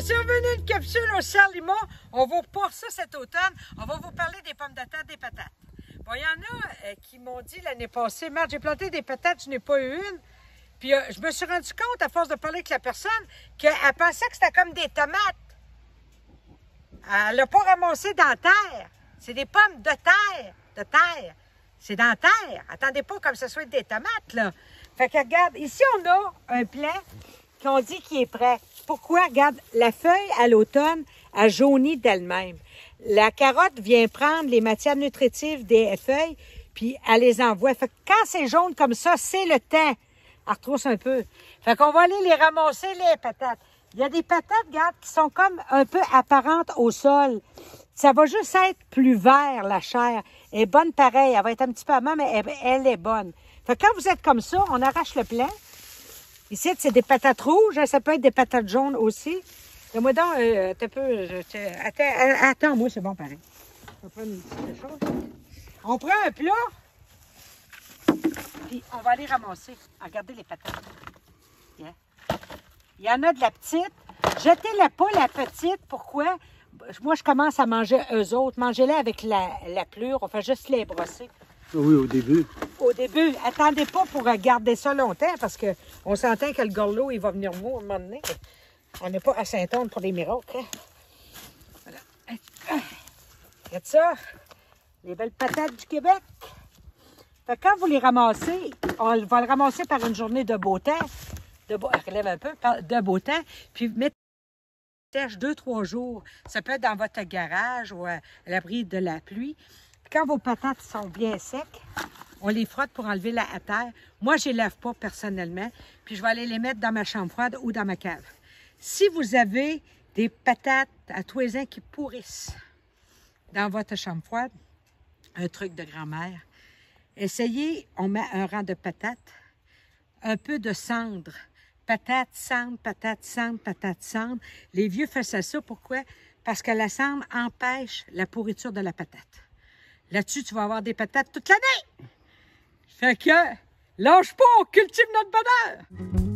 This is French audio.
Voici revenu une capsule au Serre Limon. On vous repart ça cet automne. On va vous parler des pommes de terre, des patates. Bon, il y en a qui m'ont dit l'année passée, Marc, j'ai planté des patates, je n'ai pas eu une. Puis je me suis rendu compte, à force de parler avec la personne, qu'elle pensait que c'était comme des tomates. Elle l'a pas ramassé dans la terre. C'est des pommes de terre. De terre. C'est dans la terre. Attendez pas comme ce soit des tomates, là. Fait que regarde, ici on a un plant qu'on dit qui est prêt. Pourquoi? Regarde, la feuille à l'automne a jauni d'elle-même. La carotte vient prendre les matières nutritives des feuilles, puis elle les envoie. Fait que quand c'est jaune comme ça, c'est le temps. Elle retrousse un peu. Fait qu'on va aller les ramasser, les patates. Il y a des patates, regarde, qui sont comme un peu apparentes au sol. Ça va juste être plus vert, la chair. Elle est bonne pareil. Elle va être un petit peu amère, mais elle est bonne. Fait que quand vous êtes comme ça, on arrache le plant. Ici, c'est des patates rouges. Ça peut être des patates jaunes aussi. Donne-moi donc un peu. Attends, moi, c'est bon pareil. On va prendre une petite chose. On prend un plat. Puis on va aller ramasser. Regardez les patates. Yeah. Il y en a de la petite. Jetez-la pas, la petite. Pourquoi? Moi, je commence à manger eux autres. Mangez-les avec la plure. On fait juste les brosser. Oui, au début. Au début. Attendez pas pour garder ça longtemps parce qu'on s'entend que le gorlot, il va venir mou à un moment donné. On n'est pas à Saint-Anne pour des miracles. Hein? Voilà. Regarde ça. Les belles patates du Québec. Fait que quand vous les ramassez, on va le ramasser par une journée de beau temps. Relève un peu, de beau temps. Puis mettez sèche 2-3 jours. Ça peut être dans votre garage ou à l'abri de la pluie. Puis quand vos patates sont bien secs, on les frotte pour enlever la terre. Moi, je ne les lave pas personnellement. Puis je vais aller les mettre dans ma chambre froide ou dans ma cave. Si vous avez des patates à tous les ans qui pourrissent dans votre chambre froide, un truc de grand-mère, essayez, on met un rang de patates, un peu de cendre. Patate, cendre, patate, cendre, patate, cendre. Les vieux faisaient ça. Pourquoi? Parce que la cendre empêche la pourriture de la patate. Là-dessus, tu vas avoir des patates toute l'année. Fait que, lâche pas, on cultive notre bonheur.